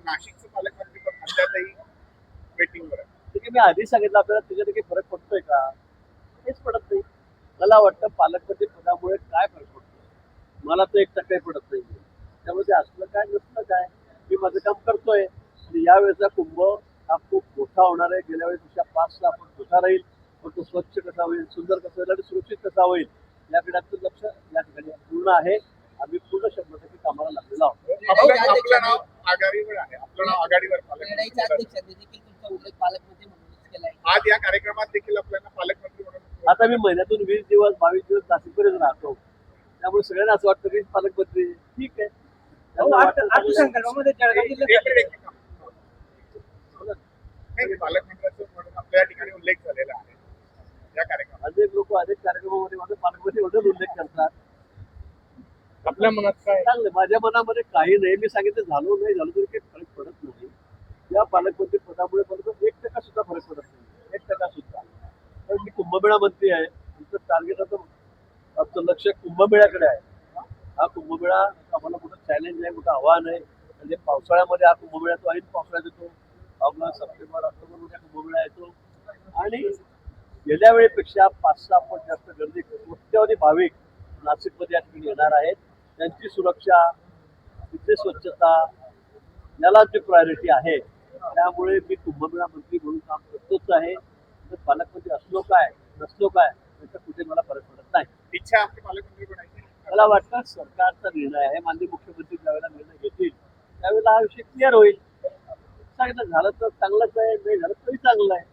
नाशिकचं पालकमंत्री पण अद्यापही वेटिंगवर आहे. ठीक आहे, मी आधी सांगितलं आपल्याला त्याच्यात काही फरक पडतोय का? हेच पडत नाही. मला वाटतं पालकमंत्री पदामुळे काय फरक पडतो, मला तर 1% पडत नाही. त्यामुळे ते असलं काय नसलं काय, मी माझं काम करतोय. आणि यावेळेचा कुंभ हा खूप मोठा होणार आहे. गेल्या वेळेस 5-6 फूट मोठा राहील, पण तो स्वच्छ कसा होईल, सुंदर कसं होईल आणि सुरक्षित कसा होईल याकडे आमचं लक्ष या ठिकाणी पूर्ण आहे. आम्ही पूर्ण 100% कामाला लागलेलो आहोत. आपलं नाव आघाडीवर आहे, आपलं नाव आघाडीवर क्रेडाईच्या अध्यक्षांनी देखील तुमचा उल्लेख पालकमंत्री म्हणूनच केलाय. आज या कार्यक्रमात देखील आपल्याला पालकमंत्री म्हणून आता मी महिन्यातून 20 दिवस 22 दिवस नाशिकमध्येच राहतो, त्यामुळे सगळ्यांना असं वाटतं की पालकमंत्री ठीक आहे. त्यांना वाटतं अर्थसंकल्पामध्ये जळगाव जिल्ह्यात नाही, पालकमंत्र्याचं म्हणून आपल्या ठिकाणी उल्लेख झालेला आहे या कार्यक्रमात. अनेक लोक अनेक कार्यक्रमामध्ये माझं पालकमंत्री म्हणून उल्लेख करतात. आपल्या मनात काय चांगलं, माझ्या मनामध्ये काही नाही. मी सांगितलं झालो नाही झालो तरी काही फरक पडत नाही. या पालकमंत्री पदामुळे मला 1% सुद्धा फरक पडत नाही, 1% सुद्धा. कारण मी कुंभमेळा मंत्री आहे. आमचं टार्गेट आता आमचं लक्ष कुंभमेळ्याकडे आहे. हा कुंभमेळा आम्हाला मोठं चॅलेंज आहे, मोठं आव्हान आहे. म्हणजे पावसाळ्यामध्ये हा कुंभमेळा तो ऐन पावसाळ्यात येतो. आपला सप्टेंबर ऑक्टोबर मध्ये कुंभमेळा येतो आणि गेल्या वेळेपेक्षा 5-6 पट जास्त गर्दी, कोट्यवधी भाविक नाशिकमध्ये या ठिकाणी येणार आहेत. त्यांची सुरक्षा, तिथे स्वच्छता याला जी प्रायोरिटी आहे. त्यामुळे मी कुंभमेळा मंत्री म्हणून काम करतोच आहे. तर पालकमंत्री असलो काय नसलो काय त्याचा कुठे मला फरक पडत नाही. इच्छा आपली पालकमंत्री बनायची? मला वाटतं सरकारचा निर्णय आहे. माननीय मुख्यमंत्री ज्यावेळेला निर्णय घेतील त्यावेळेला हा विषय क्लिअर होईल. सांगितलं झालं तर चांगलंच आहे, नाही झालं तरी चांगलं आहे.